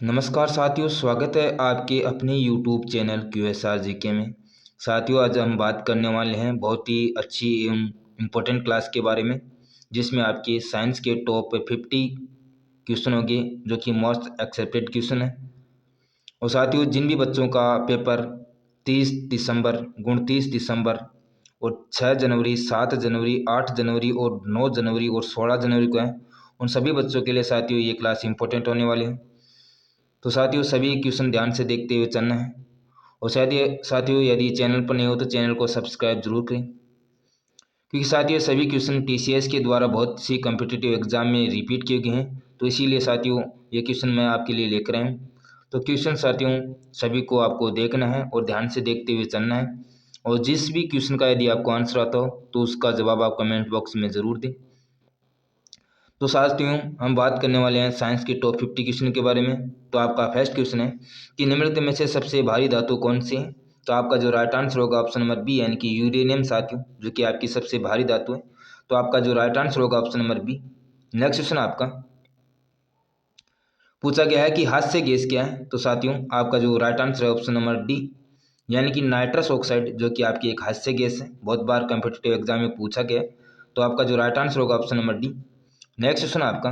नमस्कार साथियों, स्वागत है आपके अपने YouTube चैनल QSR जीके में। साथियों, आज हम बात करने वाले हैं बहुत ही अच्छी एवं इम्पोर्टेंट क्लास के बारे में, जिसमें आपके साइंस के टॉप 50 क्वेश्चन होंगे जो कि मोस्ट एक्सेप्टेड क्वेश्चन है। और साथियों, जिन भी बच्चों का पेपर 30 दिसंबर, 29 दिसंबर और 6 जनवरी, 7 जनवरी, 8 जनवरी और 9 जनवरी और 16 जनवरी को है, उन सभी बच्चों के लिए साथियों ये क्लास इंपॉर्टेंट होने वाली है। तो साथियों, सभी क्वेश्चन ध्यान से देखते हुए चलना है। और शायद ये साथियों, यदि चैनल पर नहीं हो तो चैनल को सब्सक्राइब जरूर करें, क्योंकि साथियों सभी क्वेश्चन TCS के द्वारा बहुत सी कम्पिटिटिव एग्जाम में रिपीट किए गए हैं। तो इसीलिए साथियों ये क्वेश्चन मैं आपके लिए लेकर आया हूँ। तो क्वेश्चन साथियों सभी को आपको देखना है और ध्यान से देखते हुए चलना है। और जिस भी क्वेश्चन का यदि आपको आंसर आता हो तो उसका जवाब आप कमेंट बॉक्स में ज़रूर दें। तो साथियों, हम बात करने वाले हैं साइंस के टॉप 50 क्वेश्चन के बारे में। तो आपका फर्स्ट क्वेश्चन है कि निम्नलिखित में से सबसे भारी धातु कौन सी है। तो आपका जो राइट आंसर होगा ऑप्शन नंबर बी, यानी कि यूरेनियम साथियों, जो कि आपकी सबसे भारी धातु है। तो आपका जो राइट आंसर होगा option number B. Next question आपका पूछा गया है कि हास्य गैस क्या है। तो साथियों आपका जो राइट आंसर है ऑप्शन नंबर डी, यानी कि नाइट्रस ऑक्साइड, जो कि आपकी एक हास्य गैस है। बहुत बार कॉम्पिटिटिव एग्जाम में पूछा गया है। तो आपका जो राइट आंसर होगा option number D. Next question आपका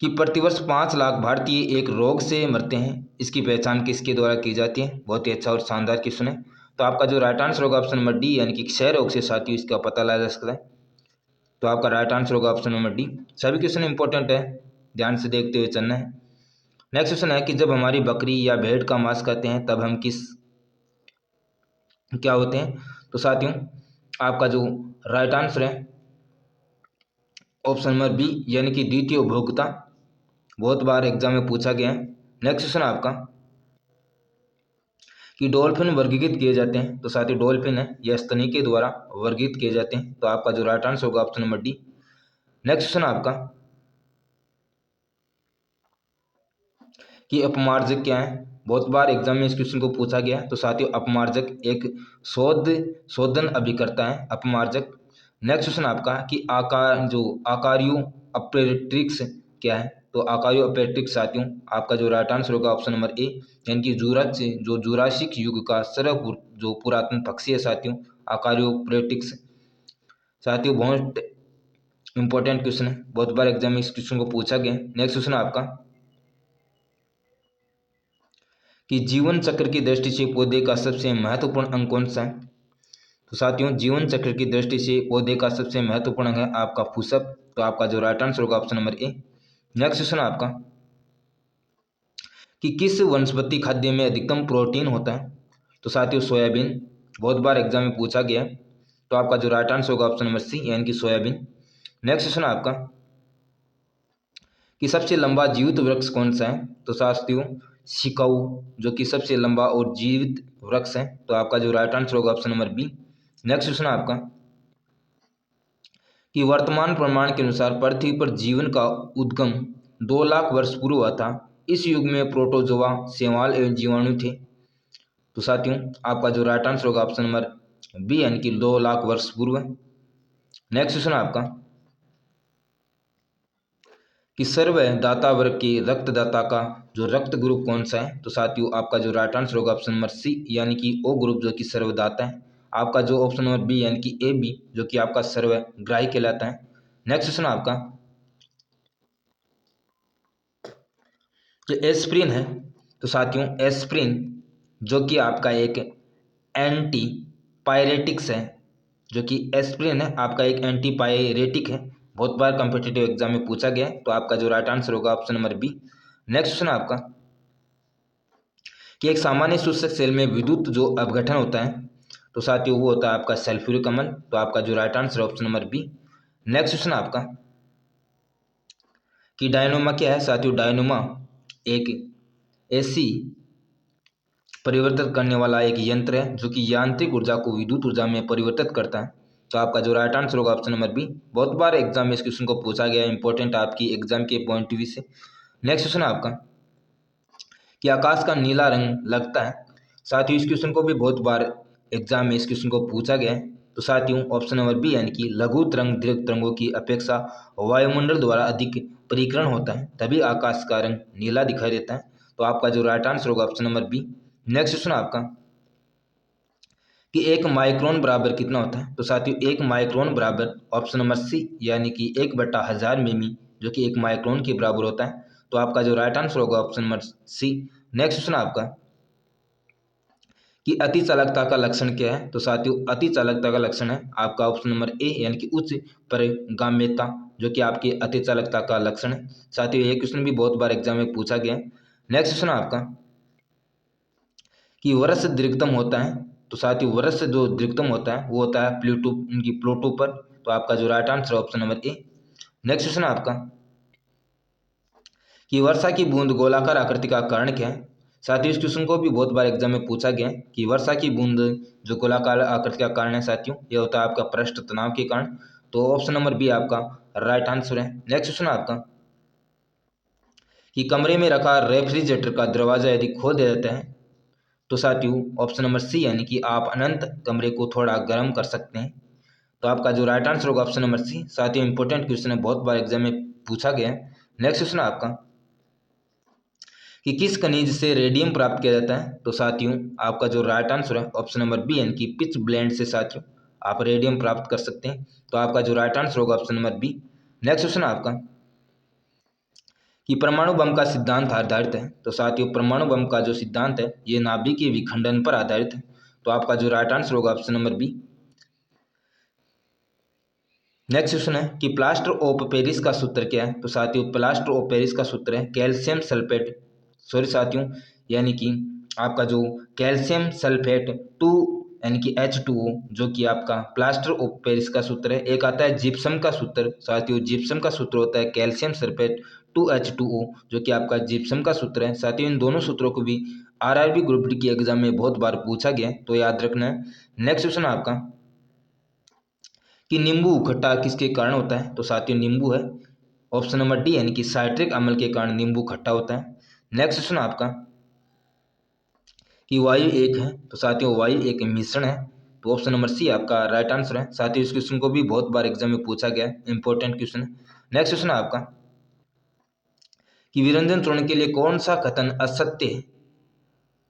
कि प्रतिवर्ष 5 लाख भारतीय एक रोग से मरते हैं, इसकी पहचान किसके द्वारा की जाती है। बहुत ही अच्छा और शानदार क्वेश्चन है। तो आपका जो राइट आंसर होगा ऑप्शन नंबर डी, यानी कि क्षय रोग से साथियों इसका पता लगाया जा सकता है। तो आपका राइट आंसर होगा ऑप्शन नंबर डी। सभी क्वेश्चन इंपॉर्टेंट है, ध्यान से देखते हुए चलना है। नेक्स्ट क्वेश्चन है कि जब हमारी बकरी या भेड़ का मांस खाते हैं तब हम क्या होते हैं। तो साथियों आपका जो राइट आंसर है ऑप्शन नंबर बी, यानी कि द्वितीय उपभोक्ता। बहुत बार एग्जाम में पूछा गया है। नेक्स्ट क्वेश्चन आपका कि डॉल्फिन वर्गीकृत किए जाते हैं। तो साथियों डॉल्फिन है यह स्तनी के द्वारा वर्गीकृत किए जाते हैं। तो आपका जो राइट आंसर होगा option number D. Next question आपका कि अपमार्जक क्या है। बहुत बार एग्जाम में इस क्वेश्चन को पूछा गया है। तो साथियों अपमार्जक एक शोधन अभिकर्ता है, अपमार्जक। नेक्स्ट क्वेश्चन आपका कि आकारियो अपेट्रिक्स क्या है। तो आकारियो अपेट्रिक्स साथियों आपका जो राइट आंसर होगा ऑप्शन नंबर ए, यानी कि जुरासिक युग का जो पुरातन पक्षी है साथियों, आकारियो अपेट्रिक्स। साथियों बहुत इंपॉर्टेंट क्वेश्चन है, बहुत बार एग्जाम में इस क्वेश्चन को पूछा गया है। नेक्स्ट क्वेश्चन आपका कि जीवन चक्र की दृष्टि से पौधे का सबसे महत्वपूर्ण अंग कौन सा है। तो साथियों जीवन चक्र की दृष्टि से पौधे का सबसे महत्वपूर्ण अंग है आपका पुष्प। तो आपका जो राइट आंसर होगा option number A. Next question आपका कि किस वनस्पति खाद्य में अधिकतम प्रोटीन होता है। तो साथियों सोयाबीन, बहुत बार एग्जाम में पूछा गया है। तो आपका जो राइट आंसर होगा ऑप्शन नंबर सी, यानी कि सोयाबीन। नेक्स्ट क्वेश्चन आपका कि सबसे लंबा जीवित वृक्ष कौन सा है। तो साथियों सिकाऊ, जो कि सबसे लंबा और जीवित वृक्ष है। तो आपका जो राइट आंसर होगा option number B. Next question आपका कि वर्तमान प्रमाण के अनुसार पृथ्वी पर जीवन का उद्गम 2 लाख वर्ष पूर्व हुआ था। इस युग में प्रोटोजोआ, शैवाल एवं जीवाणु थे। तो साथियों आपका जो राइट आंसर होगा ऑप्शन नंबर बी, यानी कि 2 लाख वर्ष पूर्व। नेक्स्ट क्वेश्चन आपका कि सर्वदाता वर्ग के रक्तदाता का जो रक्त ग्रुप कौन सा है। तो साथियों आपका जो राइट आंसर होगा ऑप्शन नंबर सी, यानी कि ओ ग्रुप, जो कि सर्वदाता है। आपका जो ऑप्शन नंबर बी, यानी कि ए बी, जो कि आपका सर्वग्राही कहलाता है। नेक्स्ट क्वेश्चन आपका जो एस्प्रिन है। तो साथियों एस्प्रिन, जो कि आपका एक एंटी पायरेटिक्स है, जो कि एस्प्रिन है आपका एक एंटी पायरेटिक है। बहुत बार कॉम्पिटिटिव एग्जाम में पूछा गया है। तो आपका जो राइट आंसर होगा option number B. Next question आपका कि एक सामान्य शुष्क सेल में विद्युत जो अपघटन होता है। तो साथियों वो होता है आपका सल्फ्यूरिक अम्ल। तो आपका जो राइट आंसर है option number B. Next question आपका कि डायनोमा क्या है। साथियों डायनोमा एक ऐसी परिवर्तित करने वाला एक यंत्र है जो कि यांत्रिक ऊर्जा को विद्युत ऊर्जा में परिवर्तित करता है। तो आपका जो राइट आंसर होगा ऑप्शन नंबर बी। बहुत बार एग्जाम में इस क्वेश्चन को पूछा गया है, इंपॉर्टेंट आपकी एग्जाम के पॉइंट ऑफ व्यू से। नेक्स्ट क्वेश्चन आपका कि आकाश का नीला रंग लगता है। साथियों इस क्वेश्चन को भी बहुत बार एग्जाम में इस क्वेश्चन को पूछा गया है। तो साथियों ऑप्शन नंबर बी, यानी कि लघु तरंग दीर्घ तरंगों की अपेक्षा वायुमंडल द्वारा अधिक परिकरण होता है तभी आकाश का रंग नीला दिखाई देता है। तो आपका जो राइट आंसर होगा option number B. Next question आपका कि एक माइक्रोन बराबर कितना होता है? तो साथियों एक माइक्रोन बराबर ऑप्शन नंबर सी यानी कि 1/1000 मिमी जो कि एक माइक्रोन के बराबर होता है। तो आपका जो राइट आंसर होगा option number C. Next question आपका कि अति चालकता का लक्षण क्या है? तो साथियों अति चालकता का लक्षण है आपका ऑप्शन नंबर ए यानी कि उच्च परिगाम्यता जो कि आपकी अति चालकता का लक्षण है। साथियों ये क्वेश्चन भी बहुत बार एग्जाम में पूछा गया है। नेक्स्ट क्वेश्चन आपका कि वर्ष दीर्घतम होता है। तो साथियों वर्ष जो दीर्घतम होता है वो होता है प्लूटो पर। तो आपका जो right answer option number A. Next question आपका कि वर्षा की बूंद गोलाकार आकृति का कारण क्या है? साथियों इस क्वेश्चन को भी बहुत बार एग्जाम में पूछा गया है कि वर्षा की बूंद जो गोलाकार आकृति का कारण है साथियों यह होता है आपका पृष्ठ तनाव के कारण। तो ऑप्शन नंबर बी आपका राइट आंसर है। नेक्स्ट क्वेश्चन आपका कि कमरे में रखा रेफ्रिजरेटर का दरवाजा यदि खोल दिया जाता है तो साथियों ऑप्शन नंबर सी यानी कि आप अनंत कमरे को थोड़ा गर्म कर सकते हैं। तो आपका जो राइट आंसर होगा ऑप्शन नंबर सी। साथियों इंपॉर्टेंट क्वेश्चन है बहुत बार एग्जाम में पूछा गया है। नेक्स्ट क्वेश्चन आपका कि किस खनिज से रेडियम प्राप्त किया जाता है? तो साथियों आपका जो राइट आंसर है ऑप्शन नंबर बी यानी कि पिच ब्लेंड से साथियों आप रेडियम प्राप्त कर सकते हैं। तो आपका जो राइट आंसर होगा option number B. Next question आपका कि परमाणु बम का सिद्धांत आधारित है। तो साथियों परमाणु बम का जो सिद्धांत है ये नाभिकीय विखंडन पर आधारित है। तो आपका जो राइट आंसर होगा option number B. Next question है कि प्लास्टर ऑफ पेरिस का सूत्र क्या है? तो साथियों प्लास्टर ऑफ पेरिस का सूत्र है कैल्शियम सल्फेट सॉरी साथियों यानी कि आपका जो कैल्शियम सल्फेट 2 यानी कि H2O जो कि आपका प्लास्टर ऑफ पेरिस का सूत्र है। एक आता है जिप्सम का सूत्र। साथियों जिप्सम का सूत्र होता है कैल्शियम सल्फेट 2H2O जो कि आपका जिप्सम का सूत्र है। साथियों इन दोनों सूत्रों को भी आरआरबी ग्रुप डी की एग्जाम में बहुत बार पूछा गया है तो याद रखना है। नेक्स्ट क्वेश्चन आपका कि नींबू खट्टा किसके कारण होता है? तो साथियों नींबू है ऑप्शन नंबर डी यानी कि साइट्रिक अम्ल के कारण नींबू खट्टा होता है। नेक्स्ट क्वेश्चन आपका कि वायु एक है। तो साथियों वायु एक मिश्रण है। तो ऑप्शन नंबर सी आपका राइट आंसर है। साथियों इस क्वेश्चन को भी बहुत बार एग्जाम में पूछा गया है इंपॉर्टेंट क्वेश्चन है। नेक्स्ट क्वेश्चन आपका कि विरंजन चूर्ण के लिए कौन सा कथन असत्य है?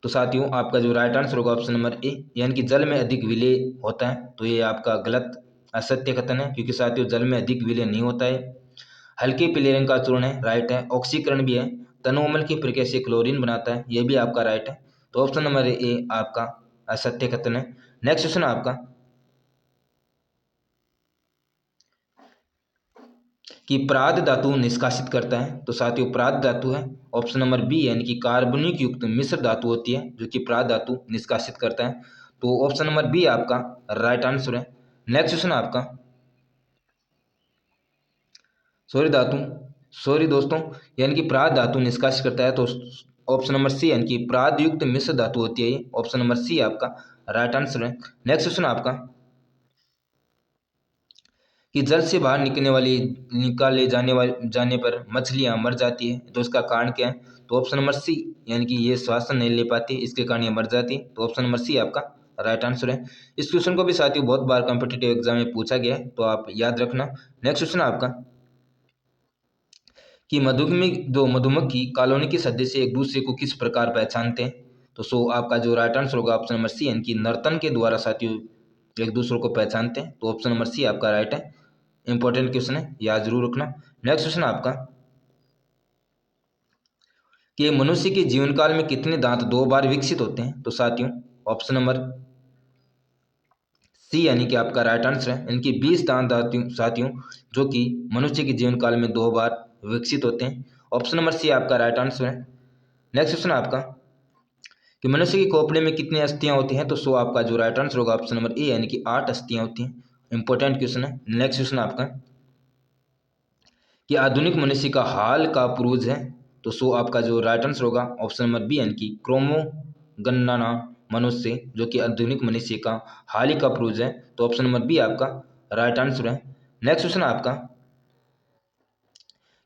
तो साथियों आपका जो राइट आंसर होगा ऑप्शन नंबर ए यानी कि जल में अधिक विलय होता है। तो ये आपका गलत असत्य कथन है क्योंकि साथियों जल में अधिक विलय नहीं होता है। हल्के पीले रंग का चूर्ण है राइट है। ऑक्सीकरण भी है। तनोमल की प्रक्रिया से क्लोरीन बनाता है ये भी आपका राइट है। तो ऑप्शन नंबर ए आपका असत्य कथन है। नेक्स्ट क्वेश्चन आपका कि प्राद धातु निष्कासित करता है। तो साथियों प्राद धातु है ऑप्शन नंबर बी यानी कि कार्बनिक युक्त मिश्र धातु होती है जो कि प्राद धातु निष्कासित करता है। तो ऑप्शन नंबर बी आपका राइट आंसर है। नेक्स्ट क्वेश्चन आपका सॉरी धातु सॉरी दोस्तों यानी कि प्राद धातु निष्कासित करता है। तो ऑप्शन नंबर सी यानी कि प्राद युक्त मिश्र धातु होती है ये ऑप्शन नंबर सी आपका राइट आंसर है। नेक्स्ट क्वेश्चन आपका कि जल से बाहर निकाले जाने पर मछलियां मर जाती है तो इसका कारण क्या है? तो ऑप्शन नंबर सी यानी कि ये श्वास नहीं ले पाती इसके कारण ये मर जाती है। तो ऑप्शन नंबर सी आपका राइट आंसर है। इस क्वेश्चन को भी साथियों बहुत बार कॉम्पिटिटिव एग्जाम में पूछा गया है तो आप याद रखना। नेक्स्ट क्वेश्चन आपका कि मधुमक्खी कॉलोनी के सदस्य एक दूसरे को किस प्रकार पहचानते हैं? तो आपका जो राइट आंसर होगा ऑप्शन नंबर सी यानी कि नर्तन के द्वारा साथियों एक दूसरे को पहचानते हैं। तो ऑप्शन नंबर सी आपका राइट है। इंपॉर्टेंट क्वेश्चन है याद जरूर रखना। नेक्स्ट क्वेश्चन आपका कि मनुष्य के जीवन काल में कितने दांत 2 बार विकसित होते हैं? तो साथियों ऑप्शन नंबर सी यानी कि आपका राइट आंसर है। इनकी 20 दांत साथियों जो कि मनुष्य के जीवन काल में 2 बार विकसित होते हैं। ऑप्शन नंबर सी आपका राइट आंसर है। नेक्स्ट क्वेश्चन आपका कि मनुष्य के खोपड़े में कितनी अस्थियां होती हैं? तो आपका जो राइट आंसर होगा ऑप्शन नंबर ए यानी कि 8 अस्थियां होती हैं। इंपॉर्टेंट क्वेश्चन है। नेक्स्ट क्वेश्चन आपका कि आधुनिक मनुष्य का हाल का पूर्वज है। तो आपका जो राइट आंसर होगा ऑप्शन नंबर बी यानी कि क्रोमोगन्नाना मनुष्य जो कि आधुनिक मनुष्य का हाल ही का पूर्वज है। तो ऑप्शन नंबर बी आपका राइट आंसर है। नेक्स्ट क्वेश्चन आपका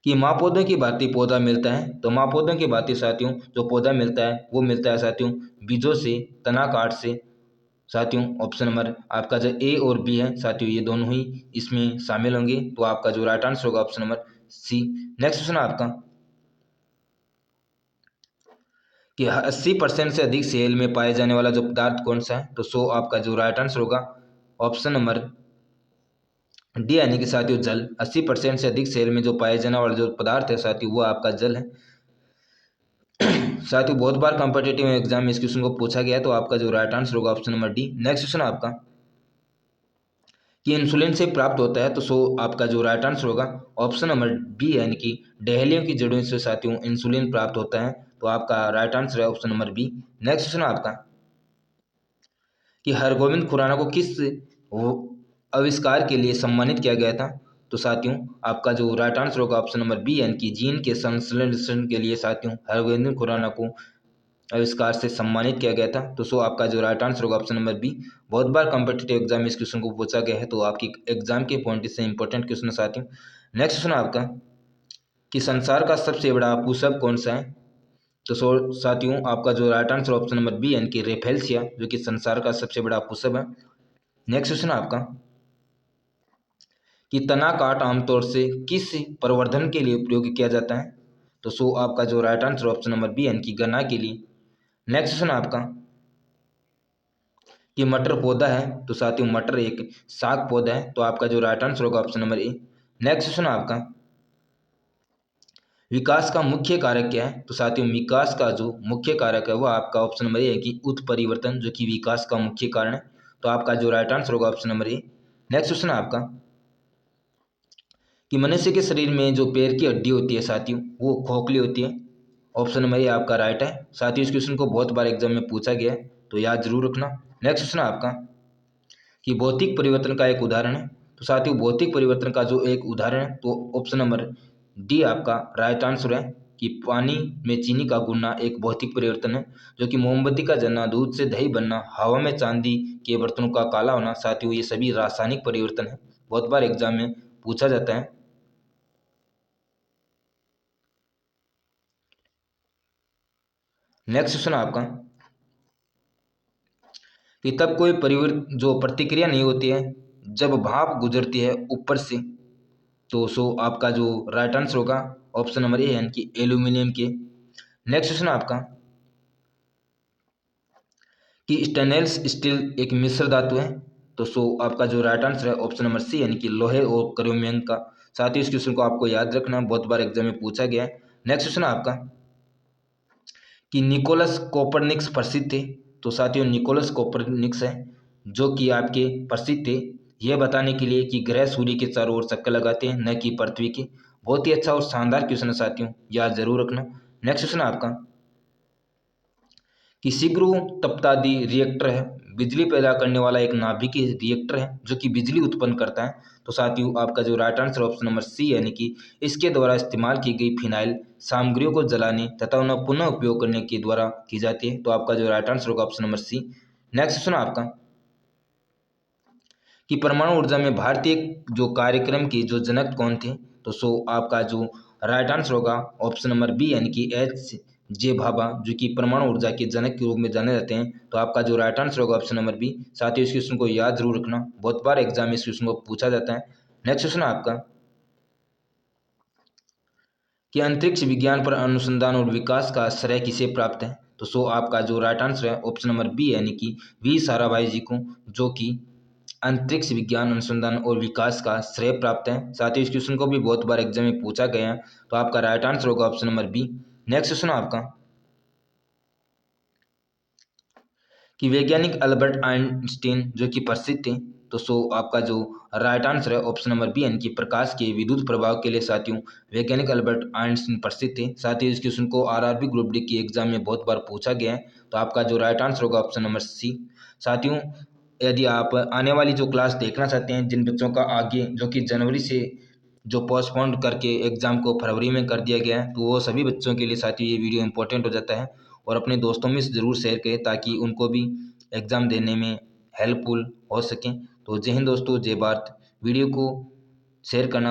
कि माँ पौधों की भांति पौधा मिलता है। तो माँ पौधों की भांति साथियों जो पौधा मिलता है वो मिलता है साथियों बीजों से तना काट से। साथियों ऑप्शन नंबर आपका जो ए और बी है साथियों ये दोनों ही इसमें शामिल होंगे। तो आपका जो राइट आंसर होगा option number C. Next question आपका कि 80% से अधिक सेल में पाए जाने वाला जो पदार्थ कौन सा है, तो सो आपका जो राइट आंसर होगा ऑप्शन नंबर डी, यानी कि साथियों जल। 80% से अधिक सेल में जो पाए जाने वाला जो पदार्थ है साथियों वो आपका जल है। साथियों बहुत बार कॉम्पिटेटिव एग्जाम में इस क्वेश्चन को पूछा गया है, तो आपका जो राइट आंसर होगा option number D. Next question आपका कि इंसुलिन से प्राप्त होता है, तो सो आपका जो राइट आंसर होगा ऑप्शन नंबर बी, यानी कि डहेलियम की जड़ों से साथियों इंसुलिन प्राप्त होता है, तो आपका राइट आंसर है option number B. Next question आपका कि हरगोविंद खुराना को किस आविष्कार के लिए सम्मानित किया गया था, तो साथियों आपका जो राइट आंसर होगा ऑप्शन नंबर बी, यानी कि जीन के संश्लेषण के लिए साथियों हरगोविंद खुराना को आविष्कार से सम्मानित किया गया था, तो सो आपका जो राइट आंसर होगा ऑप्शन नंबर बी। बहुत बार कॉम्पिटेटिव एग्जाम में इस क्वेश्चन को पूछा गया है, तो आपकी एग्जाम के पॉइंट से इंपॉर्टेंट क्वेश्चन साथियों। नेक्स्ट क्वेश्चन आपका कि संसार का सबसे बड़ा पुशअप कौन सा है, तो साथियों आपका जो right answer option number B, यानी कि रेफेलसिया, जो कि संसार का सबसे बड़ा पुशअप है। नेक्स्ट क्वेश्चन आपका कि तना काट आमतौर से किस प्रवर्धन के लिए उपयोग किया जाता है, तो सो आपका जो right answer option number B, यानी कि गन्ना के लिए। नेक्स्ट क्वेश्चन आपका कि मटर पौधा है, तो साथियों मटर एक साग पौधा है, तो आपका जो राइट आंसर होगा option number A. Next question आपका विकास का मुख्य कारक क्या है, तो साथियों विकास का जो मुख्य कारक है वो आपका ऑप्शन नंबर ए है कि उत्परिवर्तन, जो कि विकास का मुख्य कारण है, तो आपका जो राइट आंसर होगा option number A. Next question आपका कि मनुष्य के शरीर में जो पैर की हड्डी होती है साथियों वो खोखली होती है, ऑप्शन नंबर ए आपका राइट है। साथियों इस क्वेश्चन को बहुत बार एग्जाम में पूछा गया है, तो याद जरूर रखना। नेक्स्ट क्वेश्चन आपका कि भौतिक परिवर्तन का एक उदाहरण है, तो साथियों भौतिक परिवर्तन का जो एक उदाहरण है तो ऑप्शन नंबर डी आपका राइट आंसर है कि पानी में चीनी का घुलना एक भौतिक परिवर्तन है, जो कि मोमबत्ती का जलना, दूध से दही बनना, हवा में चांदी के बर्तनों का काला होना, साथियों ये सभी रासायनिक परिवर्तन है, बहुत बार एग्जाम में पूछा जाता है। नेक्स्ट क्वेश्चन आपका कि तब कोई परिवर्तन जो प्रतिक्रिया नहीं होती है जब भाप गुजरती है ऊपर से, तो सो आपका जो राइट आंसर होगा ऑप्शन नंबर ए, यानी कि एल्यूमिनियम के। नेक्स्ट क्वेश्चन आपका कि स्टेनलेस स्टील एक मिश्र धातु है, तो सो आपका जो राइट आंसर है ऑप्शन नंबर सी, यानी कि लोहे और क्रोमियम का। साथ ही इस क्वेश्चन को आपको याद रखना, बहुत बार एग्जाम में पूछा गया है। नेक्स्ट क्वेश्चन आपका कि निकोलस कोपरनिक्स प्रसिद्ध थे, तो साथियों निकोलस कोपरनिक्स है जो कि आपके प्रसिद्ध थे यह बताने के लिए कि ग्रह सूर्य के चारों ओर चक्कर लगाते हैं न कि पृथ्वी के। बहुत ही अच्छा और शानदार क्वेश्चन है साथियों, याद जरूर रखना। नेक्स्ट क्वेश्चन आपका कि शीघ्र तप्तादि रिएक्टर है, बिजली पैदा करने वाला एक नाभिकीय रिएक्टर है जो कि बिजली उत्पन्न करता है, तो साथियों आपका जो right answer option number C, यानी कि इसके द्वारा इस्तेमाल की गई फिनाइल सामग्रियों को जलाने तथा उन्हें पुनः उपयोग करने के द्वारा की जाती है, तो आपका जो राइट आंसर होगा option number C. Next question आपका कि परमाणु ऊर्जा में भारतीय जो कार्यक्रम के जो जनक कौन थे, तो सो आपका जो राइट आंसर होगा ऑप्शन नंबर बी, यानी कि एच जे भाभा, जो कि परमाणु ऊर्जा के जनक के रूप में जाने जाते हैं, तो आपका जो राइट आंसर होगा ऑप्शन नंबर बी। साथ ही इस क्वेश्चन को याद जरूर रखना, बहुत बार एग्जाम में इस क्वेश्चन को पूछा जाता है। नेक्स्ट क्वेश्चन आपका कि अंतरिक्ष विज्ञान पर अनुसंधान और विकास का श्रेय किसे प्राप्त है, तो सो आपका जो राइट आंसर है ऑप्शन नंबर बी, यानी कि वी साराभाई जी को, जो कि अंतरिक्ष विज्ञान अनुसंधान और विकास का श्रेय प्राप्त है। साथ ही इस क्वेश्चन को भी बहुत बार एग्जाम में पूछा गया है, तो आपका राइट आंसर होगा option number B. Next question आपका कि वैज्ञानिक अल्बर्ट आइंस्टीन जो कि प्रसिद्ध थे, तो सो आपका जो राइट आंसर है ऑप्शन नंबर बी, यानी कि प्रकाश के विद्युत प्रभाव के लिए साथियों वैज्ञानिक अल्बर्ट आइंस्टीन प्रसिद्ध थे। साथ ही इस क्वेश्चन को आरआरबी ग्रुप डी की एग्जाम में बहुत बार पूछा गया है, तो आपका जो राइट आंसर होगा ऑप्शन नंबर सी। साथियों यदि आप आने वाली जो क्लास देखना चाहते हैं, जिन बच्चों का आगे जो कि जनवरी से जो पोस्टपोन करके एग्ज़ाम को फरवरी में कर दिया गया है, तो वो सभी बच्चों के लिए साथियों ये वीडियो इंपॉर्टेंट हो जाता है, और अपने दोस्तों में ज़रूर शेयर करें ताकि उनको भी एग्ज़ाम देने में हेल्पफुल हो सकें। तो जय हिंद दोस्तों, जय भारत। वीडियो को शेयर करना